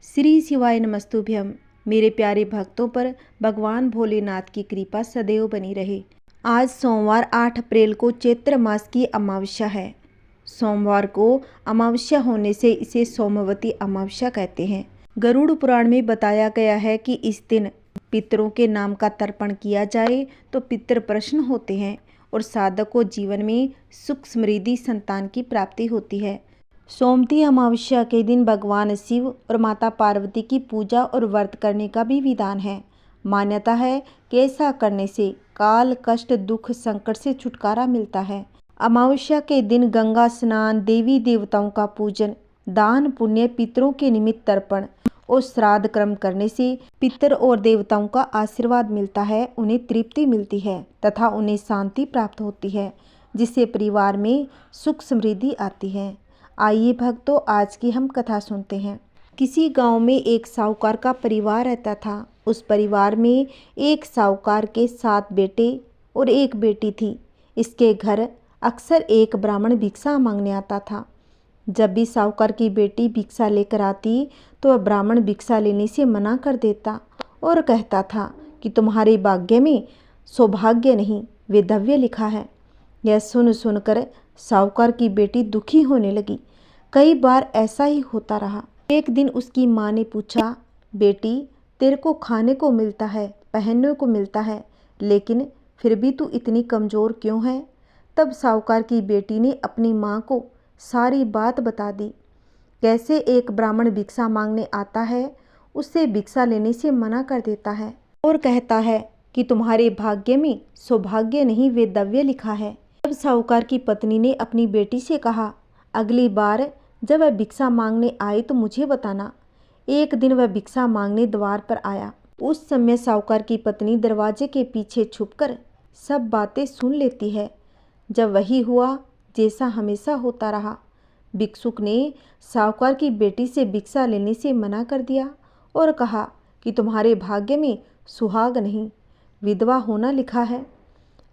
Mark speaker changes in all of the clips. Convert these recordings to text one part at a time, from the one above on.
Speaker 1: श्री शिवाय नमस्तुभ्यम। मेरे प्यारे भक्तों पर भगवान भोलेनाथ की कृपा सदैव बनी रहे। आज सोमवार 8 अप्रैल को चैत्र मास की अमावस्या है। सोमवार को अमावस्या होने से इसे सोमवती अमावस्या कहते हैं। गरुड़ पुराण में बताया गया है कि इस दिन पितरों के नाम का तर्पण किया जाए तो पितर प्रसन्न होते हैं और साधक को जीवन में सुख समृद्धि संतान की प्राप्ति होती है। सोमवती अमावस्या के दिन भगवान शिव और माता पार्वती की पूजा और व्रत करने का भी विधान है। मान्यता है कि ऐसा करने से काल, कष्ट, दुख, संकट से छुटकारा मिलता है। अमावस्या के दिन गंगा स्नान, देवी देवताओं का पूजन, दान पुण्य, पितरों के निमित्त तर्पण और श्राद्ध कर्म करने से पितर और देवताओं का आशीर्वाद मिलता है, उन्हें तृप्ति मिलती है तथा उन्हें शांति प्राप्त होती है, जिससे परिवार में सुख समृद्धि आती है। आइए भक्तों, आज की हम कथा सुनते हैं। किसी गांव में एक साहूकार का परिवार रहता था। उस परिवार में एक साहूकार के 7 बेटे और एक बेटी थी। इसके घर अक्सर एक ब्राह्मण भिक्षा मांगने आता था। जब भी साहूकार की बेटी भिक्षा लेकर आती तो वह ब्राह्मण भिक्षा लेने से मना कर देता और कहता था कि तुम्हारे भाग्य में सौभाग्य नहीं, वैधव्य लिखा है। यह सुनकर साहूकार की बेटी दुखी होने लगी। कई बार ऐसा ही होता रहा। एक दिन उसकी माँ ने पूछा, बेटी, तेरे को खाने को मिलता है, पहनने को मिलता है, लेकिन फिर भी तू इतनी कमज़ोर क्यों है? तब साहूकार की बेटी ने अपनी माँ को सारी बात बता दी। कैसे एक ब्राह्मण भिक्षा मांगने आता है, उससे भिक्षा लेने से मना कर देता है और कहता है कि तुम्हारे भाग्य में सौभाग्य नहीं, वैधव्य लिखा है। तब साहूकार की पत्नी ने अपनी बेटी से कहा, अगली बार जब वह भिक्षा मांगने आए तो मुझे बताना। एक दिन वह भिक्षा मांगने द्वार पर आया। उस समय साहूकार की पत्नी दरवाजे के पीछे छुपकर सब बातें सुन लेती है। जब वही हुआ जैसा हमेशा होता रहा। भिक्षुक ने साहूकार की बेटी से भिक्षा लेने से मना कर दिया और कहा कि तुम्हारे भाग्य में सुहाग नहीं, विधवा होना लिखा है।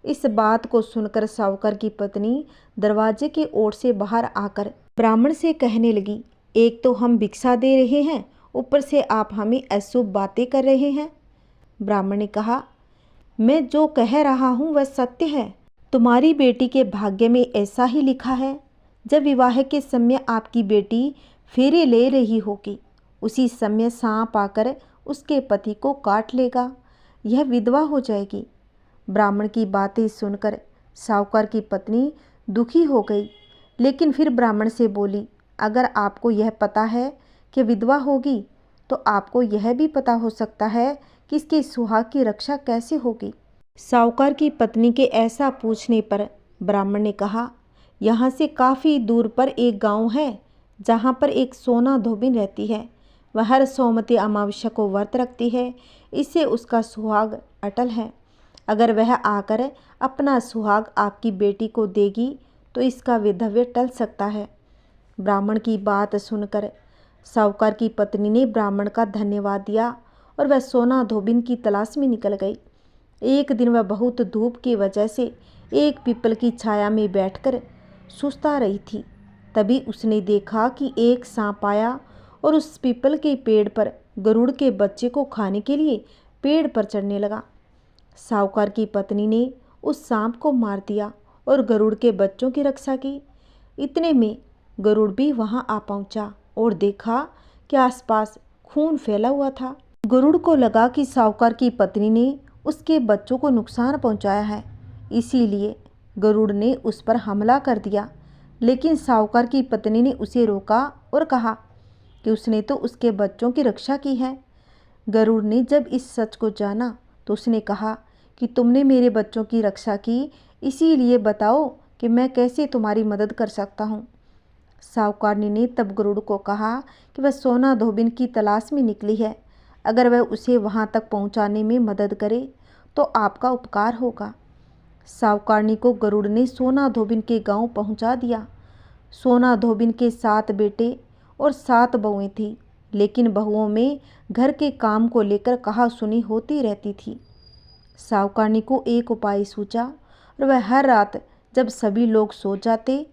Speaker 1: इस बात को सुनकर साहूकार की पत्नी दरवाजे की ओर से बाहर आकर ब्राह्मण से कहने लगी, एक तो हम भिक्षा दे रहे हैं, ऊपर से आप हमें अशुभ बातें कर रहे हैं। ब्राह्मण ने कहा, मैं जो कह रहा हूँ वह सत्य है। तुम्हारी बेटी के भाग्य में ऐसा ही लिखा है। जब विवाह के समय आपकी बेटी फेरे ले रही होगी, उसी समय सांप आकर उसके पति को काट लेगा, यह विधवा हो जाएगी। ब्राह्मण की बातें सुनकर साहूकार की पत्नी दुखी हो गई, लेकिन फिर ब्राह्मण से बोली, अगर आपको यह पता है कि विधवा होगी तो आपको यह भी पता हो सकता है कि इसके सुहाग की रक्षा कैसे होगी। साहूकार की पत्नी के ऐसा पूछने पर ब्राह्मण ने कहा, यहाँ से काफ़ी दूर पर एक गांव है जहाँ पर एक सोना धोबिन रहती है। वह हर सोमवती अमावस्या को व्रत रखती है, इससे उसका सुहाग अटल है। अगर वह आकर अपना सुहाग आपकी बेटी को देगी तो इसका वैधव्य टल सकता है। ब्राह्मण की बात सुनकर साहूकार की पत्नी ने ब्राह्मण का धन्यवाद दिया और वह सोना धोबिन की तलाश में निकल गई। एक दिन वह बहुत धूप की वजह से एक पीपल की छाया में बैठकर सुस्ता रही थी। तभी उसने देखा कि एक सांप आया और उस पीपल के पेड़ पर गरुड़ के बच्चे को खाने के लिए पेड़ पर चढ़ने लगा। साहूकार की पत्नी ने उस सांप को मार दिया और गरुड़ के बच्चों की रक्षा की। इतने में गरुड़ भी वहां आ पहुंचा और देखा कि आसपास खून फैला हुआ था। गरुड़ को लगा कि साहूकार की पत्नी ने उसके बच्चों को नुकसान पहुंचाया है, इसीलिए गरुड़ ने उस पर हमला कर दिया। लेकिन साहूकार की पत्नी ने उसे रोका और कहा कि उसने तो उसके बच्चों की रक्षा की है। गरुड़ ने जब इस सच को जाना तो उसने कहा कि तुमने मेरे बच्चों की रक्षा की, इसीलिए बताओ कि मैं कैसे तुम्हारी मदद कर सकता हूँ। साहूकारनी ने तब गरुड़ को कहा कि वह सोना धोबिन की तलाश में निकली है, अगर वह उसे वहाँ तक पहुँचाने में मदद करे तो आपका उपकार होगा। साहूकारनी को गरुड़ ने सोना धोबिन के गांव पहुँचा दिया। सोना धोबिन के 7 बेटे और 7 बहुएं थीं, लेकिन बहुओं में घर के काम को लेकर कहासुनी होती रहती थी। साहूकारनी को एक उपाय सूझा और वह हर रात जब सभी लोग सो जाते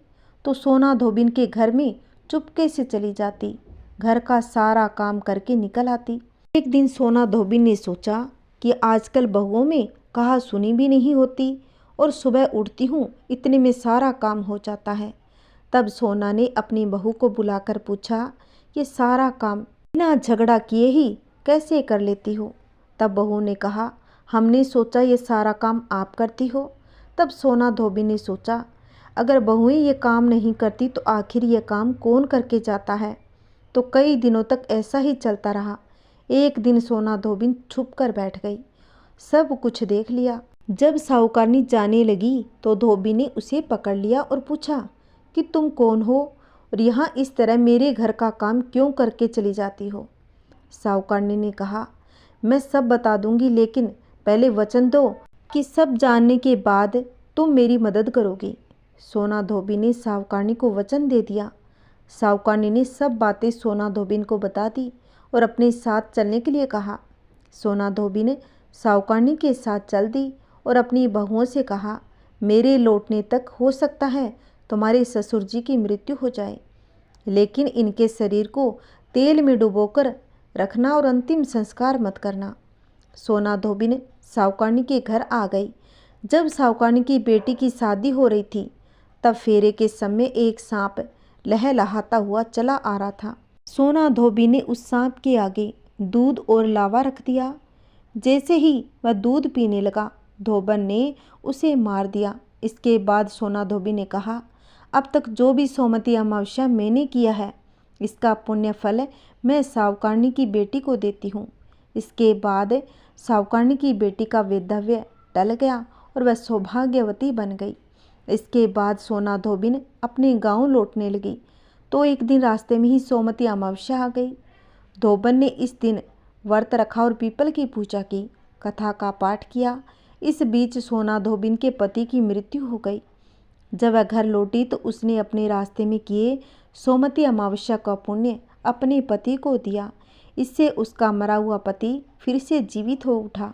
Speaker 1: तो सोना धोबिन के घर में चुपके से चली जाती घर का सारा काम करके निकल आती। एक दिन सोना धोबी ने सोचा कि आजकल बहुओं में कहा सुनी भी नहीं होती और सुबह उठती हूँ इतने में सारा काम हो जाता है। तब सोना ने अपनी बहू को बुलाकर पूछा, ये सारा काम बिना झगड़ा किए ही कैसे कर लेती हो? तब बहू ने कहा, हमने सोचा ये सारा काम आप करती हो। तब सोना धोबी ने सोचा, अगर बहुएं ये काम नहीं करती तो आखिर ये काम कौन करके जाता है। तो कई दिनों तक ऐसा ही चलता रहा। एक दिन सोना धोबी छुप कर बैठ गई, सब कुछ देख लिया। जब साहूकारनी जाने लगी तो धोबी ने उसे पकड़ लिया और पूछा कि तुम कौन हो और यहाँ इस तरह मेरे घर का काम क्यों करके चली जाती हो? साहूकारनी ने कहा, मैं सब बता दूंगी, लेकिन पहले वचन दो कि सब जानने के बाद तुम मेरी मदद करोगी। सोना धोबी ने साहूकारनी को वचन दे दिया। साहूकारनी ने सब बातें सोना धोबी को बता दी और अपने साथ चलने के लिए कहा। सोना धोबी ने साहूकारनी के साथ चल दी और अपनी बहुओं से कहा, मेरे लौटने तक हो सकता है तुम्हारे ससुर जी की मृत्यु हो जाए, लेकिन इनके शरीर को तेल में डुबोकर रखना और अंतिम संस्कार मत करना। सोना धोबी ने साहूकारनी के घर आ गई। जब साहूकारनी की बेटी की शादी हो रही थी तब फेरे के समय एक सांप लहलहाता हुआ चला आ रहा था। सोना धोबी ने उस सांप के आगे दूध और लावा रख दिया। जैसे ही वह दूध पीने लगा, धोबन ने उसे मार दिया। इसके बाद सोना धोबी ने कहा, अब तक जो भी सोमवती अमावस्या मैंने किया है इसका पुण्य फल मैं साहूकारनी की बेटी को देती हूँ। इसके बाद साहूकारनी की बेटी का वैधव्य टल गया और वह सौभाग्यवती बन गई। इसके बाद सोना धोबी अपने गांव लौटने लगी तो एक दिन रास्ते में ही सोमवती अमावस्या आ गई। धोबन ने इस दिन व्रत रखा और पीपल की पूजा की, कथा का पाठ किया। इस बीच सोना धोबी के पति की मृत्यु हो गई। जब वह घर लौटी तो उसने अपने रास्ते में किए सोमवती अमावस्या का पुण्य अपने पति को दिया। इससे उसका मरा हुआ पति फिर से जीवित हो उठा।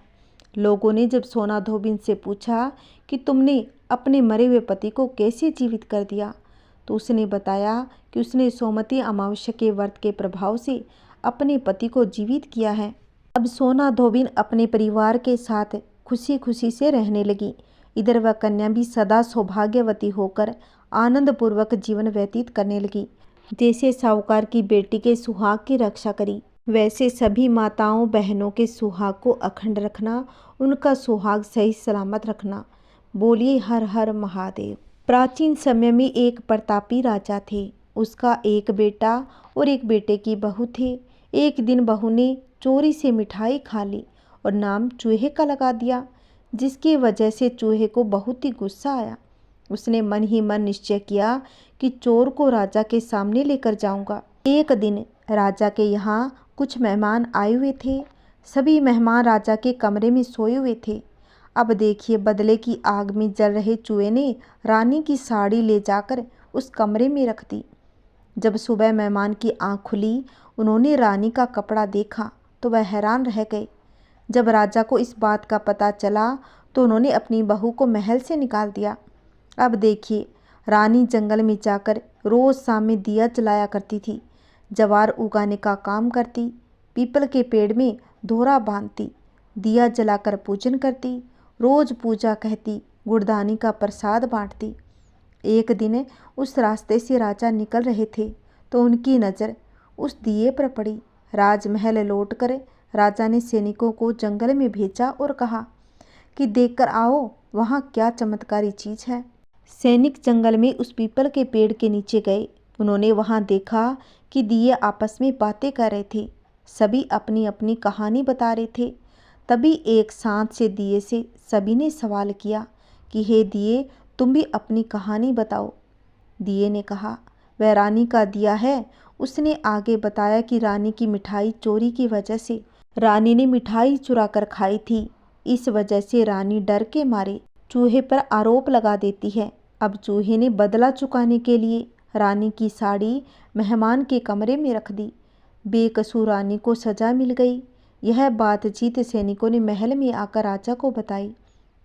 Speaker 1: लोगों ने जब सोना धोबी से पूछा कि तुमने अपने मरे हुए पति को कैसे जीवित कर दिया, तो उसने बताया कि उसने सोमवती अमावस्या के व्रत के प्रभाव से अपने पति को जीवित किया है। अब सोना धोबी अपने परिवार के साथ खुशी खुशी से रहने लगी। इधर वह कन्या भी सदा सौभाग्यवती होकर आनंद पूर्वक जीवन व्यतीत करने लगी। जैसे साहूकार की बेटी के सुहाग की रक्षा करी, वैसे सभी माताओं बहनों के सुहाग को अखंड रखना, उनका सुहाग सही सलामत रखना। बोलिए हर हर महादेव। प्राचीन समय में एक प्रतापी राजा थे। उसका एक बेटा और एक बेटे की बहू थे। एक दिन बहू ने चोरी से मिठाई खा ली और नाम चूहे का लगा दिया, जिसकी वजह से चूहे को बहुत ही गुस्सा आया। उसने मन ही मन निश्चय किया कि चोर को राजा के सामने लेकर जाऊंगा। एक दिन राजा के यहाँ कुछ मेहमान आए हुए थे। सभी मेहमान राजा के कमरे में सोए हुए थे। अब देखिए, बदले की आग में जल रहे चूहे ने रानी की साड़ी ले जाकर उस कमरे में रख दी। जब सुबह मेहमान की आंख खुली, उन्होंने रानी का कपड़ा देखा तो वह हैरान रह गए। जब राजा को इस बात का पता चला तो उन्होंने अपनी बहू को महल से निकाल दिया। अब देखिए, रानी जंगल में जाकर रोज शाम में दिया जलाया करती थी, जवार उगाने का काम करती, पीपल के पेड़ में दोहरा बांधती, दिया जलाकर पूजन करती, रोज पूजा कहती, गुड़दानी का प्रसाद बांटती। एक दिन उस रास्ते से राजा निकल रहे थे तो उनकी नज़र उस दिए पर पड़ी। राजमहल लौटकर राजा ने सैनिकों को जंगल में भेजा और कहा कि देखकर आओ वहाँ क्या चमत्कारी चीज़ है। सैनिक जंगल में उस पीपल के पेड़ के नीचे गए। उन्होंने वहाँ देखा कि दिए आपस में बातें कर रहे थे। सभी अपनी अपनी कहानी बता रहे थे। तभी एक सांत से दिए से सभी ने सवाल किया कि हे दिए, तुम भी अपनी कहानी बताओ। दिए ने कहा, वह रानी का दिया है। उसने आगे बताया कि रानी की मिठाई चोरी की वजह से रानी ने मिठाई चुरा कर खाई थी। इस वजह से रानी डर के मारे चूहे पर आरोप लगा देती है। अब चूहे ने बदला चुकाने के लिए रानी की साड़ी मेहमान के कमरे में रख दी। बेकसूर रानी को सजा मिल गई। यह बातचीत सैनिकों ने महल में आकर राजा को बताई,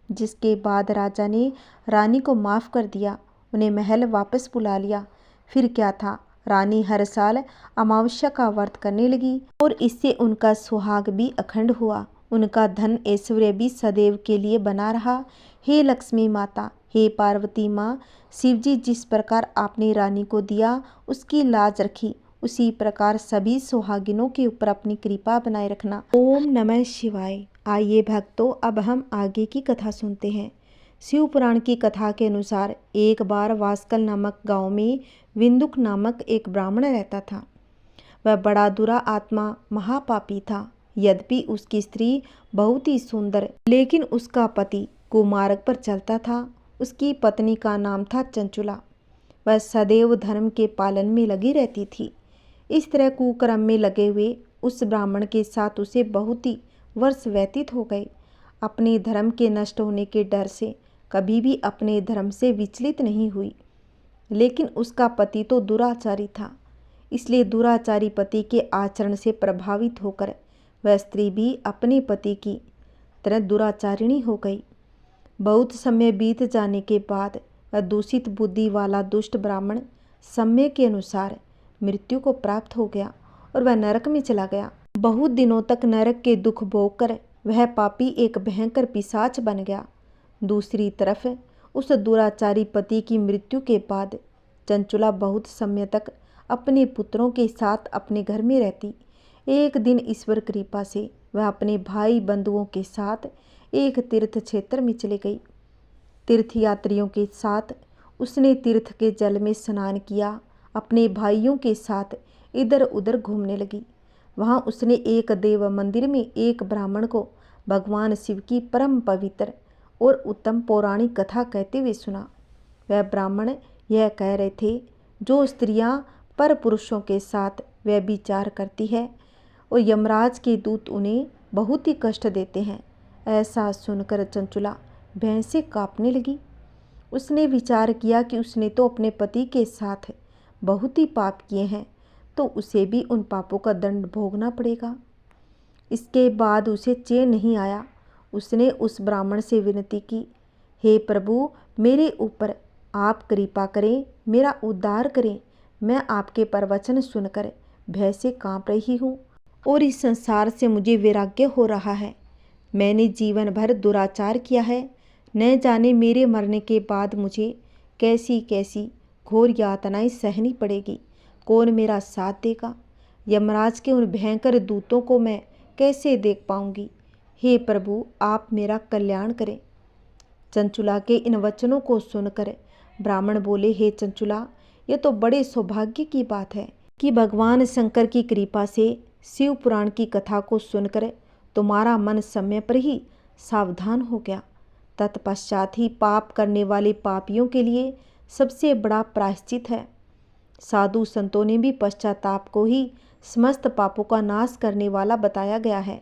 Speaker 1: जिसके बाद राजा ने रानी को माफ़ कर दिया, उन्हें महल वापस बुला लिया। फिर क्या था, रानी हर साल अमावस्या का व्रत करने लगी और इससे उनका सुहाग भी अखंड हुआ। उनका धन ऐश्वर्य भी सदैव के लिए बना रहा। हे लक्ष्मी माता, हे पार्वती माँ, शिवजी जिस प्रकार आपने रानी को दिया उसकी लाज रखी, उसी प्रकार सभी सुहागिनों के ऊपर अपनी कृपा बनाए रखना। ओम नमः शिवाय। आइए भक्तों, अब हम आगे की कथा सुनते हैं। शिव पुराण की कथा के अनुसार एक बार वास्कल नामक गांव में विंदुक नामक एक ब्राह्मण रहता था। वह बड़ा दुरा आत्मा महापापी था। यद्यपि उसकी स्त्री बहुत ही सुंदर, लेकिन उसका पति कुमार्ग पर चलता था। उसकी पत्नी का नाम था चंचुला। वह सदैव धर्म के पालन में लगी रहती थी। इस तरह कुकर्म में लगे हुए उस ब्राह्मण के साथ उसे बहुत ही वर्ष व्यतीत हो गए। अपने धर्म के नष्ट होने के डर से कभी भी अपने धर्म से विचलित नहीं हुई। लेकिन उसका पति तो दुराचारी था, इसलिए दुराचारी पति के आचरण से प्रभावित होकर वह स्त्री भी अपने पति की तरह दुराचारिणी हो गई। बहुत समय बीत जाने के बाद वह दूषित बुद्धि वाला दुष्ट ब्राह्मण समय के अनुसार मृत्यु को प्राप्त हो गया और वह नरक में चला गया। बहुत दिनों तक नरक के दुख भोगकर वह पापी एक भयंकर पिशाच बन गया। दूसरी तरफ उस दुराचारी पति की मृत्यु के बाद चंचुला बहुत समय तक अपने पुत्रों के साथ अपने घर में रहती। एक दिन ईश्वर कृपा से वह अपने भाई बंधुओं के साथ एक तीर्थ क्षेत्र में चली गई। तीर्थयात्रियों के साथ उसने तीर्थ के जल में स्नान किया। अपने भाइयों के साथ इधर उधर घूमने लगी। वहाँ उसने एक देव मंदिर में एक ब्राह्मण को भगवान शिव की परम पवित्र और उत्तम पौराणिक कथा कहते हुए सुना। वह ब्राह्मण यह कह रहे थे, जो स्त्रियां पर पुरुषों के साथ व्यभिचार करती है और यमराज के दूत उन्हें बहुत ही कष्ट देते हैं। ऐसा सुनकर चंचुला भय से कांपने लगी। उसने विचार किया कि उसने तो अपने पति के साथ बहुत ही पाप किए हैं, तो उसे भी उन पापों का दंड भोगना पड़ेगा। इसके बाद उसे चैन नहीं आया। उसने उस ब्राह्मण से विनती की, हे प्रभु, मेरे ऊपर आप कृपा करें, मेरा उद्धार करें। मैं आपके प्रवचन सुनकर भय से कांप रही हूँ और इस संसार से मुझे वैराग्य हो रहा है। मैंने जीवन भर दुराचार किया है। न जाने मेरे मरने के बाद मुझे कैसी कैसी घोर यातनाएं सहनी पड़ेगी। कौन मेरा साथ देगा? यमराज के उन भयंकर दूतों को मैं कैसे देख पाऊंगी? हे प्रभु, आप मेरा कल्याण करें। चंचुला के इन वचनों को सुनकर ब्राह्मण बोले, हे चंचुला, यह तो बड़े सौभाग्य की बात है कि भगवान शंकर की कृपा से शिव पुराण की कथा को सुनकर तुम्हारा मन समय पर ही सावधान हो गया। तत्पश्चात ही पाप करने वाले पापियों के लिए सबसे बड़ा प्रायश्चित है। साधु संतों ने भी पश्चाताप को ही समस्त पापों का नाश करने वाला बताया गया है।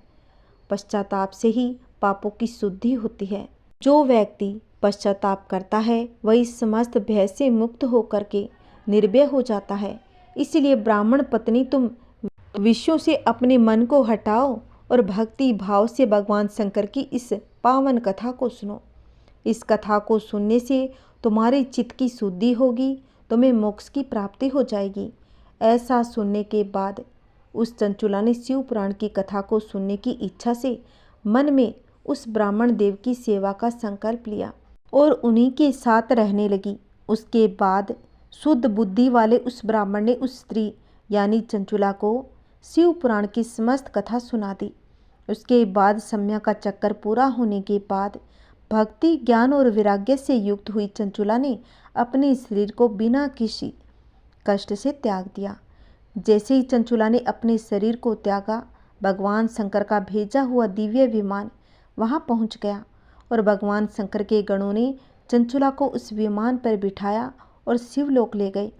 Speaker 1: पश्चाताप से ही पापों की शुद्धि होती है। जो व्यक्ति पश्चाताप करता है वही समस्त भय से मुक्त होकर के निर्भय हो जाता है। इसलिए ब्राह्मण पत्नी, तुम विषयों से अपने मन को हटाओ और भक्ति भाव से भगवान शंकर की इस पावन कथा को सुनो। इस कथा को सुनने से तुम्हारे चित्त की शुद्धि होगी, तुम्हें मोक्ष की प्राप्ति हो जाएगी। ऐसा सुनने के बाद उस चंचुला ने शिव पुराण की कथा को सुनने की इच्छा से मन में उस ब्राह्मण देव की सेवा का संकल्प लिया और उन्हीं के साथ रहने लगी। उसके बाद शुद्ध बुद्धि वाले उस ब्राह्मण ने उस स्त्री यानी चंचुला को शिव पुराण की समस्त कथा सुना दी। उसके बाद सम्या का चक्कर पूरा होने के बाद भक्ति, ज्ञान और वैराग्य से युक्त हुई चंचुला ने अपने शरीर को बिना किसी कष्ट से त्याग दिया। जैसे ही चंचुला ने अपने शरीर को त्यागा, भगवान शंकर का भेजा हुआ दिव्य विमान वहां पहुंच गया और भगवान शंकर के गणों ने चंचुला को उस विमान पर बिठाया और शिवलोक ले गए।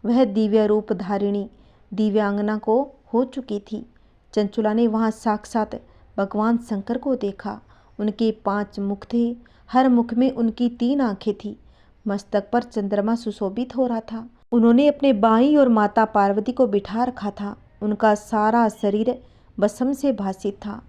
Speaker 1: वह दिव्य रूप धारिणी दिव्यांगना को हो चुकी थी। चंचुला ने वहां साक्षात भगवान शंकर को देखा। उनके 5 मुख थे, हर मुख में उनकी 3 आंखें थी। मस्तक पर चंद्रमा सुशोभित हो रहा था। उन्होंने अपने बाईं और माता पार्वती को बिठा रखा था। उनका सारा शरीर भस्म से भासित था।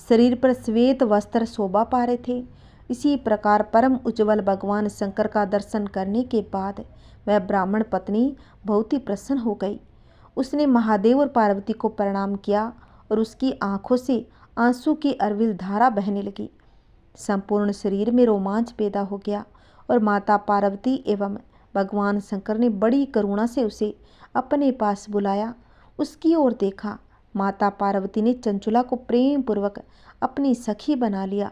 Speaker 1: शरीर पर श्वेत वस्त्र शोभा पा रहे थे। इसी प्रकार परम उज्ज्वल भगवान शंकर का दर्शन करने के बाद वह ब्राह्मण पत्नी बहुत ही प्रसन्न हो गई। उसने महादेव और पार्वती को प्रणाम किया और उसकी आंखों से आंसू की अविरल धारा बहने लगी। संपूर्ण शरीर में रोमांच पैदा हो गया और माता पार्वती एवं भगवान शंकर ने बड़ी करुणा से उसे अपने पास बुलाया। उसकी ओर देखा। माता पार्वती ने चंचुला को प्रेम पूर्वक अपनी सखी बना लिया।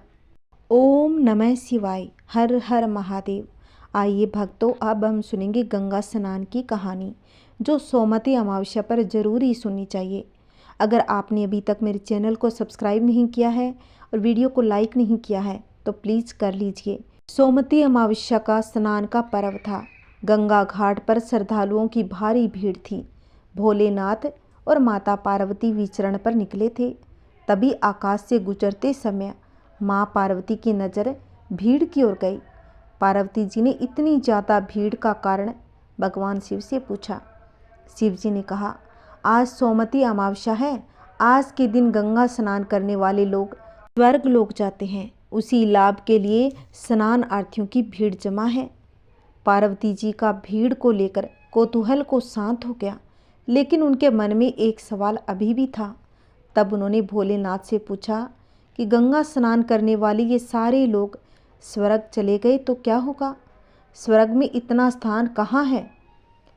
Speaker 1: ओम नमः शिवाय, हर हर महादेव। आइए भक्तों, अब हम सुनेंगे गंगा स्नान की कहानी, जो सोमवती अमावस्या पर जरूरी सुननी चाहिए। अगर आपने अभी तक मेरे चैनल को सब्सक्राइब नहीं किया है और वीडियो को लाइक नहीं किया है तो प्लीज़ कर लीजिए। सोमवती अमावस्या का स्नान का पर्व था। गंगा घाट पर श्रद्धालुओं की भारी भीड़ थी। भोलेनाथ और माता पार्वती विचरण पर निकले थे। तभी आकाश से गुजरते समय माँ पार्वती की नज़र भीड़ की ओर गई। पार्वती जी ने इतनी ज़्यादा भीड़ का कारण भगवान शिव से पूछा। शिव जी ने कहा, आज सोमवती अमावस्या है। आज के दिन गंगा स्नान करने वाले लोग स्वर्ग लोक जाते हैं। उसी लाभ के लिए स्नानार्थियों की भीड़ जमा है। पार्वती जी का भीड़ को लेकर कौतूहल को शांत हो गया, लेकिन उनके मन में एक सवाल अभी भी था। तब उन्होंने भोलेनाथ से पूछा कि गंगा स्नान करने वाले ये सारे लोग स्वर्ग चले गए तो क्या होगा? स्वर्ग में इतना स्थान कहाँ है?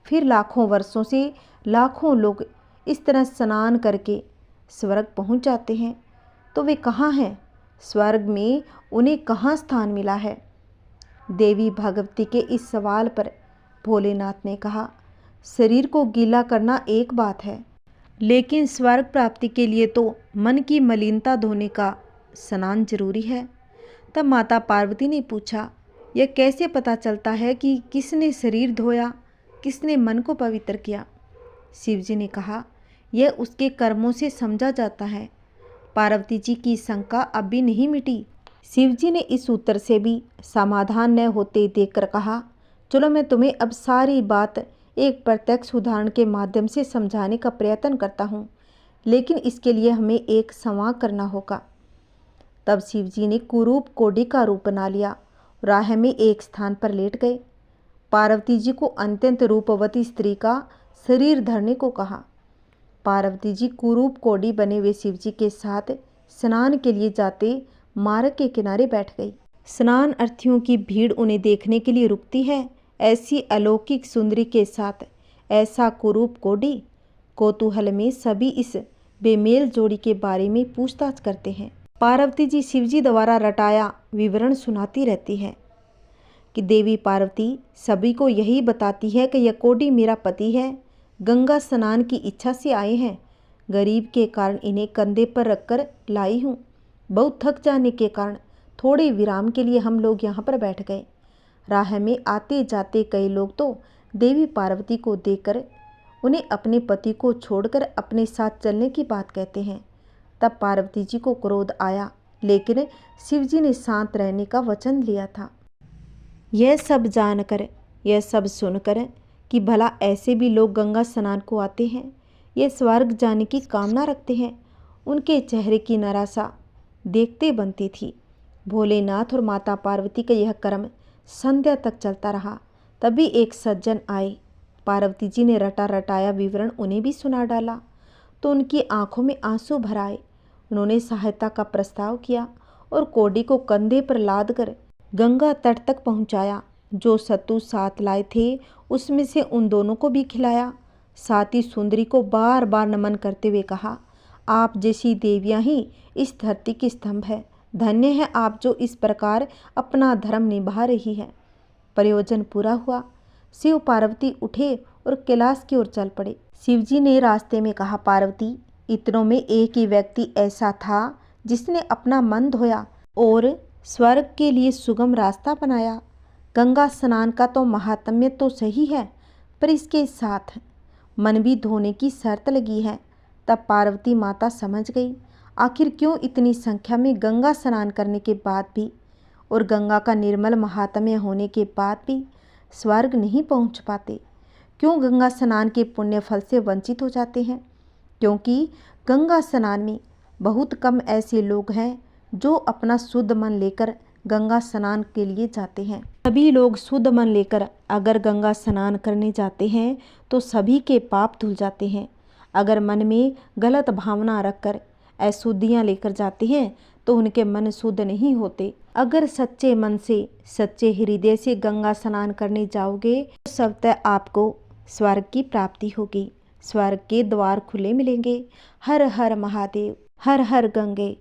Speaker 1: फिर लाखों वर्षों से लाखों लोग इस तरह स्नान करके स्वर्ग पहुँच जाते हैं, तो वे कहाँ हैं? स्वर्ग में उन्हें कहाँ स्थान मिला है? देवी भगवती के इस सवाल पर भोलेनाथ ने कहा, शरीर को गीला करना एक बात है, लेकिन स्वर्ग प्राप्ति के लिए तो मन की मलिनता धोने का स्नान जरूरी है। तब माता पार्वती ने पूछा, यह कैसे पता चलता है कि किसने शरीर धोया, किसने मन को पवित्र किया? शिव जी ने कहा, यह उसके कर्मों से समझा जाता है। पार्वती जी की शंका अब भी नहीं मिटी। शिव जी ने इस उत्तर से भी समाधान न होते देखकर कहा, चलो मैं तुम्हें अब सारी बात एक प्रत्यक्ष उदाहरण के माध्यम से समझाने का प्रयत्न करता हूँ, लेकिन इसके लिए हमें एक संवाद करना होगा। तब शिव जी ने कुरूप कोडी का रूप बना लिया। राह में एक स्थान पर लेट गए। पार्वती जी को अत्यंत रूपवती स्त्री का शरीर धरने को कहा। पार्वती जी कुरूप कोडी बने हुए शिव जी के साथ स्नान के लिए जाते मार्ग के किनारे बैठ गई। स्नान अर्थियों की भीड़ उन्हें देखने के लिए रुकती है। ऐसी अलौकिक सुंदरी के साथ ऐसा कुरूप कोडी। कौतूहल में सभी इस बेमेल जोड़ी के बारे में पूछताछ करते हैं। पार्वती जी शिव जी द्वारा रटाया विवरण सुनाती रहती है कि देवी पार्वती सभी को यही बताती है कि यह कोडी मेरा पति है। गंगा स्नान की इच्छा से आए हैं। गरीब के कारण इन्हें कंधे पर रखकर लाई हूँ। बहुत थक जाने के कारण थोड़े विराम के लिए हम लोग यहाँ पर बैठ गए। राह में आते जाते कई लोग तो देवी पार्वती को देखकर उन्हें अपने पति को छोड़कर अपने साथ चलने की बात कहते हैं। तब पार्वती जी को क्रोध आया, लेकिन शिव जी ने शांत रहने का वचन लिया था। यह सब जानकर, यह सब सुनकर कि भला ऐसे भी लोग गंगा स्नान को आते हैं, ये स्वर्ग जाने की कामना रखते हैं, उनके चेहरे की निराशा देखते बनती थी। भोलेनाथ और माता पार्वती का यह कर्म संध्या तक चलता रहा। तभी एक सज्जन आए। पार्वती जी ने रटा रटाया विवरण उन्हें भी सुना डाला तो उनकी आंखों में आंसू भर आए। उन्होंने सहायता का प्रस्ताव किया और कोडी को कंधे पर लाद कर गंगा तट तक पहुंचाया। जो सत्तू साथ लाए थे उसमें से उन दोनों को भी खिलाया। साथ ही सुंदरी को बार बार नमन करते हुए कहा, आप जैसी देवियां ही इस धरती की स्तंभ है। धन्य है आप जो इस प्रकार अपना धर्म निभा रही है। प्रयोजन पूरा हुआ। शिव पार्वती उठे और कैलाश की ओर चल पड़े। शिव जी ने रास्ते में कहा, पार्वती इतनों में एक ही व्यक्ति ऐसा था जिसने अपना मन धोया और स्वर्ग के लिए सुगम रास्ता बनाया। गंगा स्नान का तो महात्म्य तो सही है, पर इसके साथ मन भी धोने की शर्त लगी है। तब पार्वती माता समझ गई आखिर क्यों इतनी संख्या में गंगा स्नान करने के बाद भी और गंगा का निर्मल महात्म्य होने के बाद भी स्वर्ग नहीं पहुंच पाते। क्यों गंगा स्नान के पुण्य फल से वंचित हो जाते हैं? क्योंकि गंगा स्नान में बहुत कम ऐसे लोग हैं जो अपना शुद्ध मन लेकर गंगा स्नान के लिए जाते हैं। सभी लोग शुद्ध मन लेकर अगर गंगा स्नान करने जाते हैं तो सभी के पाप धुल जाते हैं। अगर मन में गलत भावना रखकर अशुद्धियाँ लेकर जाते हैं तो उनके मन शुद्ध नहीं होते। अगर सच्चे मन से, सच्चे हृदय से गंगा स्नान करने जाओगे तो स्वतः आपको स्वर्ग की प्राप्ति होगी। स्वर्ग के द्वार खुले मिलेंगे। हर हर महादेव, हर हर गंगे।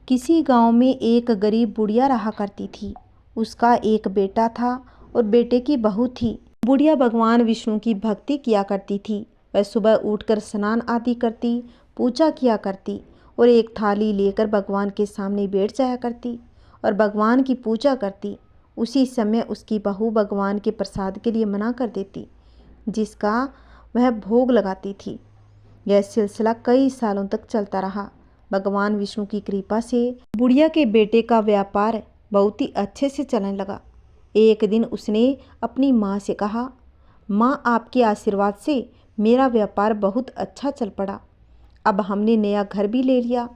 Speaker 1: किसी गांव में एक गरीब बुढ़िया रहा करती थी। उसका एक बेटा था और बेटे की बहू थी। बुढ़िया भगवान विष्णु की भक्ति किया करती थी। वह सुबह उठकर स्नान आदि करती, पूजा किया करती और एक थाली लेकर भगवान के सामने बैठ जाया करती और भगवान की पूजा करती। उसी समय उसकी बहू भगवान के प्रसाद के लिए मना कर देती, जिसका वह भोग लगाती थी। यह सिलसिला कई सालों तक चलता रहा। भगवान विष्णु की कृपा से बुढ़िया के बेटे का व्यापार बहुत ही अच्छे से चलने लगा। एक दिन उसने अपनी माँ से कहा, माँ, आपके आशीर्वाद से मेरा व्यापार बहुत अच्छा चल पड़ा। अब हमने नया घर भी ले लिया।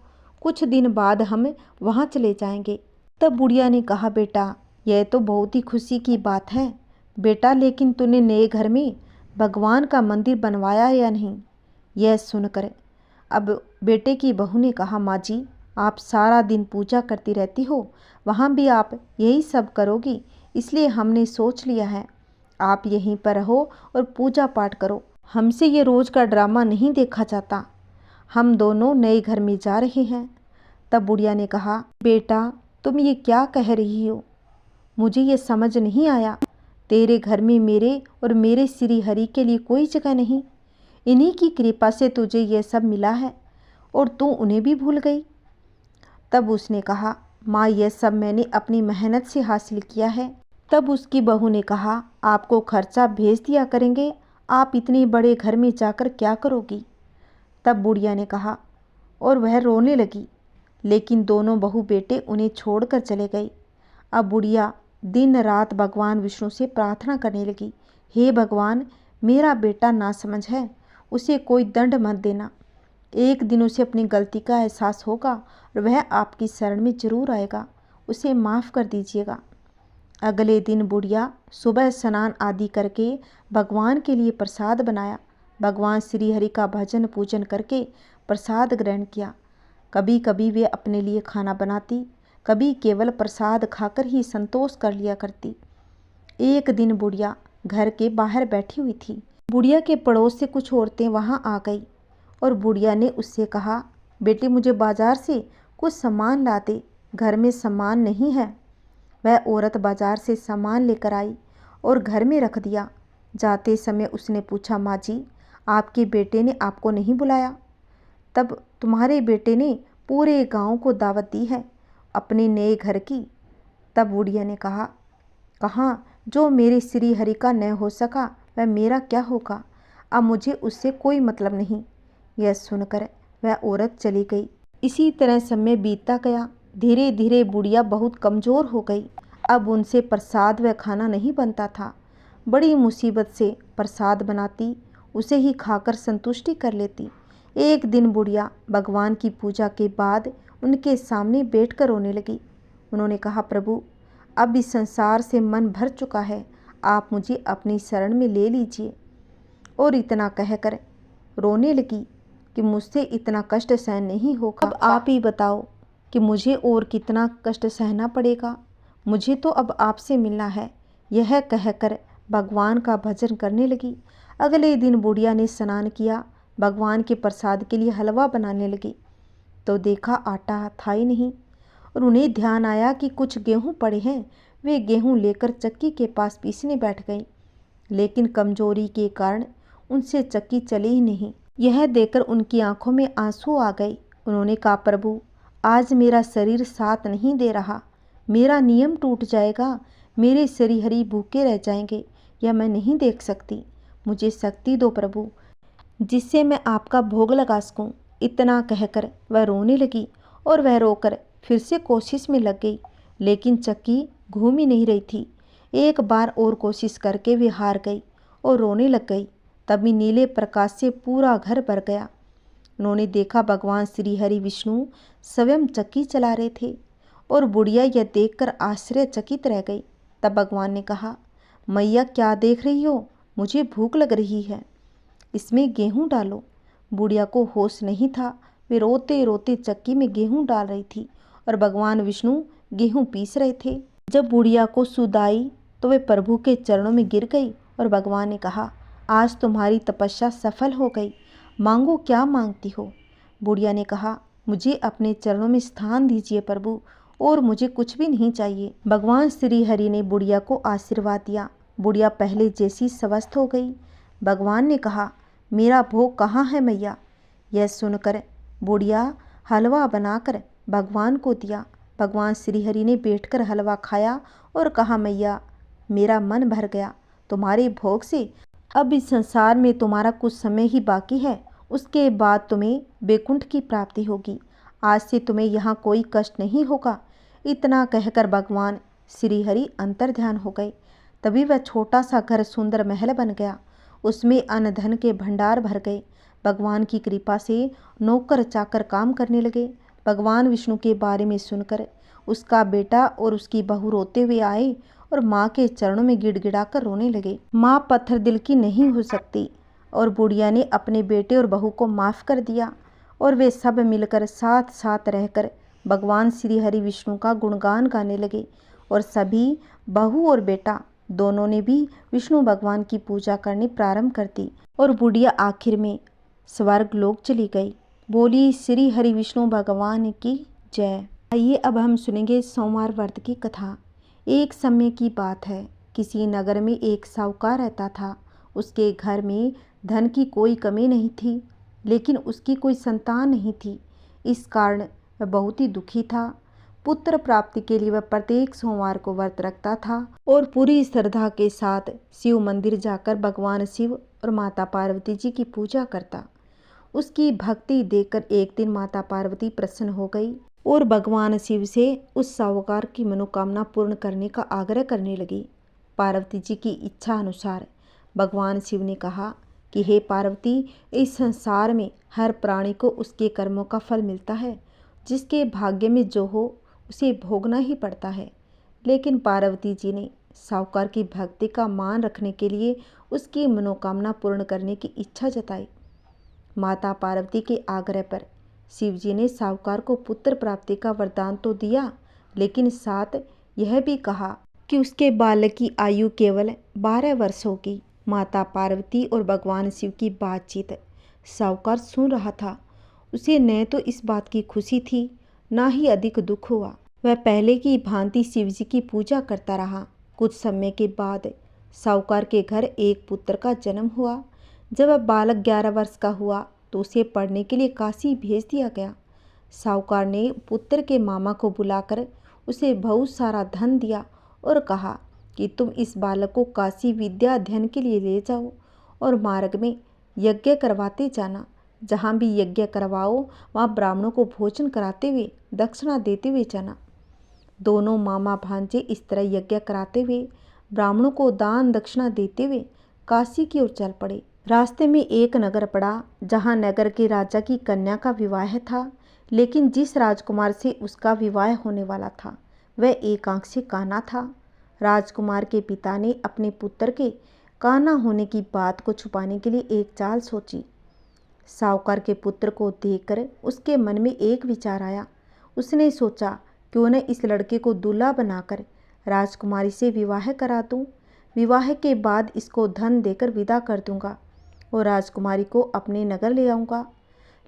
Speaker 1: कुछ दिन बाद हम वहाँ चले जाएंगे। तब बुढ़िया ने कहा, बेटा, यह तो बहुत ही खुशी की बात है बेटा, लेकिन तूने नए घर में भगवान का मंदिर बनवाया या नहीं? यह सुनकर अब बेटे की बहू ने कहा, माँ जी, आप सारा दिन पूजा करती रहती हो, वहाँ भी आप यही सब करोगी, इसलिए हमने सोच लिया है आप यहीं पर रहो और पूजा पाठ करो। हमसे ये रोज़ का ड्रामा नहीं देखा जाता। हम दोनों नए घर में जा रहे हैं। तब बुढ़िया ने कहा, बेटा, तुम ये क्या कह रही हो? मुझे ये समझ नहीं आया। तेरे घर में मेरे और मेरे श्री हरि के लिए कोई जगह नहीं। इन्हीं की कृपा से तुझे ये सब मिला है और तू उन्हें भी भूल गई। तब उसने कहा, माँ, यह सब मैंने अपनी मेहनत से हासिल किया है। तब उसकी बहू ने कहा, आपको खर्चा भेज दिया करेंगे, आप इतने बड़े घर में जाकर क्या करोगी? तब बुढ़िया ने कहा और वह रोने लगी। लेकिन दोनों बहू बेटे उन्हें छोड़कर चले गए। अब बुढ़िया दिन रात भगवान विष्णु से प्रार्थना करने लगी, हे भगवान, मेरा बेटा नासमझ है, उसे कोई दंड मत देना। एक दिन उसे अपनी गलती का एहसास होगा और वह आपकी शरण में जरूर आएगा। उसे माफ़ कर दीजिएगा। अगले दिन बुढ़िया सुबह स्नान आदि करके भगवान के लिए प्रसाद बनाया। भगवान श्री हरि का भजन पूजन करके प्रसाद ग्रहण किया। कभी कभी वे अपने लिए खाना बनाती, कभी केवल प्रसाद खाकर ही संतोष कर लिया करती। एक दिन बुढ़िया घर के बाहर बैठी हुई थी। बुढ़िया के पड़ोस से कुछ औरतें वहां आ गई और बुढ़िया ने उससे कहा, बेटी, मुझे बाजार से कुछ सामान ला दे, घर में सामान नहीं है। वह औरत बाजार से सामान लेकर आई और घर में रख दिया। जाते समय उसने पूछा, माँ जी, आपके बेटे ने आपको नहीं बुलाया? तब तुम्हारे बेटे ने पूरे गांव को दावत दी है अपने नए घर की। तब बुढ़िया ने कहा, कहाँ, जो मेरे श्री हरि का न हो सका वह मेरा क्या होगा? अब मुझे उससे कोई मतलब नहीं। यह सुनकर वह औरत चली गई। इसी तरह समय बीतता गया। धीरे धीरे बुढ़िया बहुत कमज़ोर हो गई। अब उनसे प्रसाद व खाना नहीं बनता था। बड़ी मुसीबत से प्रसाद बनाती, उसे ही खाकर संतुष्टि कर लेती। एक दिन बुढ़िया भगवान की पूजा के बाद उनके सामने बैठकर रोने लगी। उन्होंने कहा, प्रभु, अब इस संसार से मन भर चुका है, आप मुझे अपनी शरण में ले लीजिए। और इतना कहकर रोने लगी कि मुझसे इतना कष्ट सहन नहीं होगा। अब आप ही बताओ कि मुझे और कितना कष्ट सहना पड़ेगा। मुझे तो अब आपसे मिलना है। यह कहकर भगवान का भजन करने लगी। अगले दिन बुढ़िया ने स्नान किया, भगवान के प्रसाद के लिए हलवा बनाने लगी तो देखा आटा था ही नहीं और उन्हें ध्यान आया कि कुछ गेहूं पड़े हैं। वे गेहूं लेकर चक्की के पास पीसने बैठ गई, लेकिन कमजोरी के कारण उनसे चक्की चली ही नहीं। यह देखकर उनकी आंखों में आंसू आ गए। उन्होंने कहा, प्रभु, आज मेरा शरीर साथ नहीं दे रहा, मेरा नियम टूट जाएगा, मेरे श्री हरि भूखे रह जाएंगे, यह मैं नहीं देख सकती। मुझे शक्ति दो प्रभु, जिससे मैं आपका भोग लगा सकूं। इतना कहकर वह रोने लगी और वह रोकर फिर से कोशिश में लग गई, लेकिन चक्की घूम ही नहीं रही थी। एक बार और कोशिश करके वे हार गई और रोने लग गई। तभी नीले प्रकाश से पूरा घर भर गया। उन्होंने देखा भगवान श्री हरि विष्णु स्वयं चक्की चला रहे थे और बुढ़िया यह देखकर आश्चर्यचकित रह गई। तब भगवान ने कहा, मैया क्या देख रही हो? मुझे भूख लग रही है, इसमें गेहूं डालो। बुढ़िया को होश नहीं था। वे रोते रोते चक्की में गेहूं डाल रही थी और भगवान विष्णु गेहूं पीस रहे थे। जब बुढ़िया को सुध आई तो वे प्रभु के चरणों में गिर गई और भगवान ने कहा, आज तुम्हारी तपस्या सफल हो गई, मांगो क्या मांगती हो। बुढ़िया ने कहा, मुझे अपने चरणों में स्थान दीजिए प्रभु, और मुझे कुछ भी नहीं चाहिए। भगवान श्री हरि ने बुढ़िया को आशीर्वाद दिया। बुढ़िया पहले जैसी स्वस्थ हो गई। भगवान ने कहा, मेरा भोग कहाँ है मैया? यह सुनकर बुढ़िया हलवा बनाकर भगवान को दिया। भगवान श्री हरि ने बैठकर हलवा खाया और कहा, मैया मेरा मन भर गया तुम्हारे भोग से। अब इस संसार में तुम्हारा कुछ समय ही बाकी है, उसके बाद तुम्हें वैकुंठ की प्राप्ति होगी। आज से तुम्हें यहाँ कोई कष्ट नहीं होगा। इतना कहकर भगवान श्री हरि अंतर्ध्यान हो गए। तभी वह छोटा सा घर सुंदर महल बन गया। उसमें अन्न धन के भंडार भर गए। भगवान की कृपा से नौकर चाकर काम करने लगे। भगवान विष्णु के बारे में सुनकर उसका बेटा और उसकी बहू रोते हुए आए और माँ के चरणों में गिड़गिड़ाकर रोने लगे। माँ पत्थर दिल की नहीं हो सकती और बुढ़िया ने अपने बेटे और बहू को माफ़ कर दिया और वे सब मिलकर साथ साथ रहकर भगवान श्री हरि विष्णु का गुणगान गाने लगे। और सभी बहू और बेटा दोनों ने भी विष्णु भगवान की पूजा करनी प्रारंभ कर दी और बुढ़िया आखिर में स्वर्ग लोक चली गई। बोली श्री हरि विष्णु भगवान की जय। आइए अब हम सुनेंगे सोमवार व्रत की कथा। एक समय की बात है, किसी नगर में एक साहूकार रहता था। उसके घर में धन की कोई कमी नहीं थी, लेकिन उसकी कोई संतान नहीं थी। इस कारण वह बहुत ही दुखी था। पुत्र प्राप्ति के लिए वह प्रत्येक सोमवार को व्रत रखता था और पूरी श्रद्धा के साथ शिव मंदिर जाकर भगवान शिव और माता पार्वती जी की पूजा करता। उसकी भक्ति देखकर एक दिन माता पार्वती प्रसन्न हो गई और भगवान शिव से उस साहूकार की मनोकामना पूर्ण करने का आग्रह करने लगी। पार्वती जी की इच्छा अनुसार भगवान शिव ने कहा कि हे पार्वती, इस संसार में हर प्राणी को उसके कर्मों का फल मिलता है। जिसके भाग्य में जो हो उसे भोगना ही पड़ता है। लेकिन पार्वती जी ने साहूकार की भक्ति का मान रखने के लिए उसकी मनोकामना पूर्ण करने की इच्छा जताई। माता पार्वती के आग्रह पर शिव जी ने साहूकार को पुत्र प्राप्ति का वरदान तो दिया, लेकिन साथ यह भी कहा कि उसके बालक की आयु केवल 12 वर्ष होगी। माता पार्वती और भगवान शिव की बातचीत साहूकार सुन रहा था। उसे न तो इस बात की खुशी थी, ना ही अधिक दुख हुआ। वह पहले की भांति शिव जी की पूजा करता रहा। कुछ समय के बाद साहूकार के घर एक पुत्र का जन्म हुआ। जब वह बालक 11 वर्ष का हुआ तो उसे पढ़ने के लिए काशी भेज दिया गया। साहूकार ने पुत्र के मामा को बुलाकर उसे बहुत सारा धन दिया और कहा कि तुम इस बालक को काशी विद्या अध्ययन के लिए ले जाओ और मार्ग में यज्ञ करवाते जाना। जहाँ भी यज्ञ करवाओ वहाँ ब्राह्मणों को भोजन कराते हुए दक्षिणा देते हुए जाना। दोनों मामा भांजे इस तरह यज्ञ कराते हुए ब्राह्मणों को दान दक्षिणा देते हुए काशी की ओर चल पड़े। रास्ते में एक नगर पड़ा, जहाँ नगर के राजा की कन्या का विवाह था। लेकिन जिस राजकुमार से उसका विवाह होने वाला था वह एक आंख से काना था। राजकुमार के पिता ने अपने पुत्र के काना होने की बात को छुपाने के लिए एक चाल सोची। साहूकार के पुत्र को देखकर उसके मन में एक विचार आया। उसने सोचा, क्यों न इस लड़के को दूल्हा बनाकर राजकुमारी से विवाह करा दूं। विवाह के बाद इसको धन देकर विदा कर दूंगा और राजकुमारी को अपने नगर ले आऊँगा।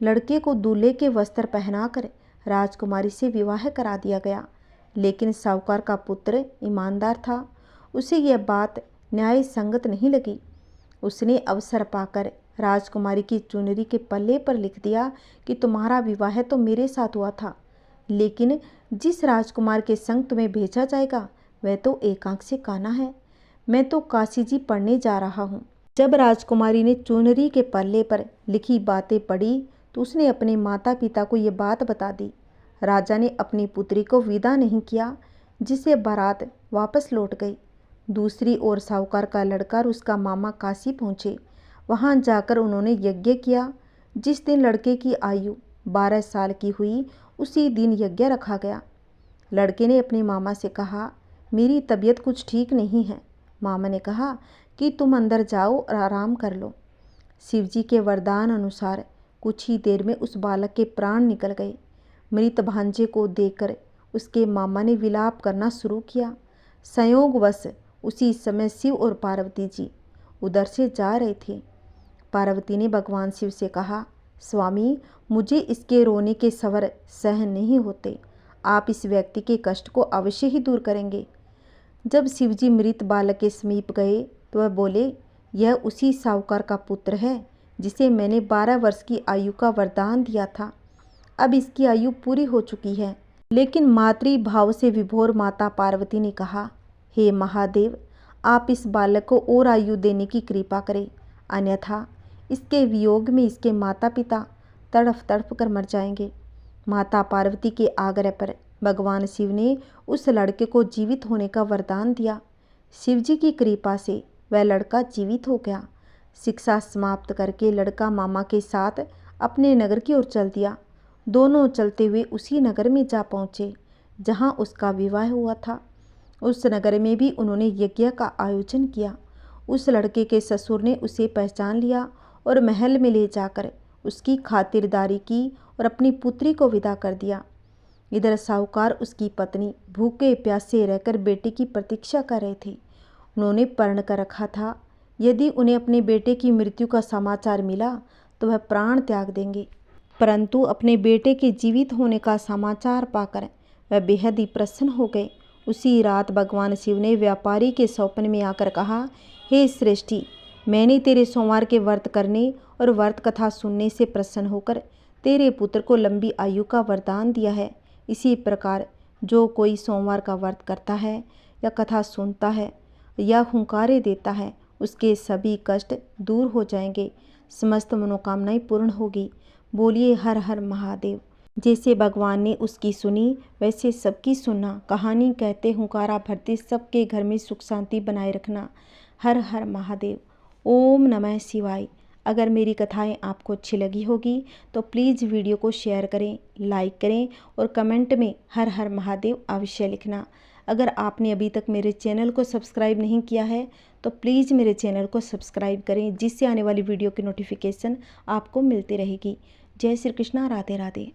Speaker 1: लड़के को दूल्हे के वस्त्र पहनाकर राजकुमारी से विवाह करा दिया गया। लेकिन साहूकार का पुत्र ईमानदार था। उसे यह बात न्याय संगत नहीं लगी। उसने अवसर पाकर राजकुमारी की चुनरी के पल्ले पर लिख दिया कि तुम्हारा विवाह तो मेरे साथ हुआ था, लेकिन जिस राजकुमार के संग तुम्हें भेजा जाएगा वह तो एक आंख से काना है। मैं तो काशी जी पढ़ने जा रहा हूँ। जब राजकुमारी ने चुनरी के पल्ले पर लिखी बातें पढ़ी तो उसने अपने माता पिता को ये बात बता दी। राजा ने अपनी पुत्री को विदा नहीं किया, जिससे बारात वापस लौट गई। दूसरी ओर साहूकार का लड़का और उसका मामा काशी पहुँचे। वहाँ जाकर उन्होंने यज्ञ किया। जिस दिन लड़के की आयु 12 साल की हुई उसी दिन यज्ञ रखा गया। लड़के ने अपनी मामा से कहा, मेरी तबीयत कुछ ठीक नहीं है। मामा ने कहा कि तुम अंदर जाओ और आराम कर लो। शिवजी के वरदान अनुसार कुछ ही देर में उस बालक के प्राण निकल गए। मृत भांजे को देखकर उसके मामा ने विलाप करना शुरू किया। संयोगवश उसी समय शिव और पार्वती जी उधर से जा रहे थे। पार्वती ने भगवान शिव से कहा, स्वामी, मुझे इसके रोने के स्वर सहन नहीं होते। आप इस व्यक्ति के कष्ट को अवश्य ही दूर करेंगे। जब शिवजी मृत बालक के समीप गए तो वह बोले, यह उसी साहूकार का पुत्र है जिसे मैंने 12 वर्ष की आयु का वरदान दिया था। अब इसकी आयु पूरी हो चुकी है। लेकिन मातृभाव से विभोर माता पार्वती ने कहा, हे महादेव, आप इस बालक को और आयु देने की कृपा करें, अन्यथा इसके वियोग में इसके माता पिता तड़फ तड़फ कर मर जाएंगे। माता पार्वती के आग्रह पर भगवान शिव ने उस लड़के को जीवित होने का वरदान दिया। शिवजी की कृपा से वह लड़का जीवित हो गया। शिक्षा समाप्त करके लड़का मामा के साथ अपने नगर की ओर चल दिया। दोनों चलते हुए उसी नगर में जा पहुँचे जहाँ उसका विवाह हुआ था। उस नगर में भी उन्होंने यज्ञ का आयोजन किया। उस लड़के के ससुर ने उसे पहचान लिया और महल में ले जाकर उसकी खातिरदारी की और अपनी पुत्री को विदा कर दिया। इधर साहूकार उसकी पत्नी भूखे प्यासे रहकर बेटे की प्रतीक्षा कर रहे थे। उन्होंने प्रण कर रखा था, यदि उन्हें अपने बेटे की मृत्यु का समाचार मिला तो वह प्राण त्याग देंगे। परंतु अपने बेटे के जीवित होने का समाचार पाकर वह बेहद ही प्रसन्न हो गए। उसी रात भगवान शिव ने व्यापारी के स्वप्न में आकर कहा, हे सृष्टि, मैंने तेरे सोमवार के व्रत करने और व्रत कथा सुनने से प्रसन्न होकर तेरे पुत्र को लंबी आयु का वरदान दिया है। इसी प्रकार जो कोई सोमवार का व्रत करता है या कथा सुनता है या हुंकारे देता है, उसके सभी कष्ट दूर हो जाएंगे, समस्त मनोकामनाएं पूर्ण होगी। बोलिए हर हर महादेव। जैसे भगवान ने उसकी सुनी वैसे सबकी सुनना। कहानी कहते हुंकारा भरते सबके घर में सुख शांति बनाए रखना। हर हर महादेव। ओम नमः शिवाय। अगर मेरी कथाएं आपको अच्छी लगी होगी तो प्लीज़ वीडियो को शेयर करें, लाइक करें और कमेंट में हर हर महादेव अवश्य लिखना। अगर आपने अभी तक मेरे चैनल को सब्सक्राइब नहीं किया है तो प्लीज़ मेरे चैनल को सब्सक्राइब करें, जिससे आने वाली वीडियो की नोटिफिकेशन आपको मिलती रहेगी। जय श्री कृष्णा। राधे राधे।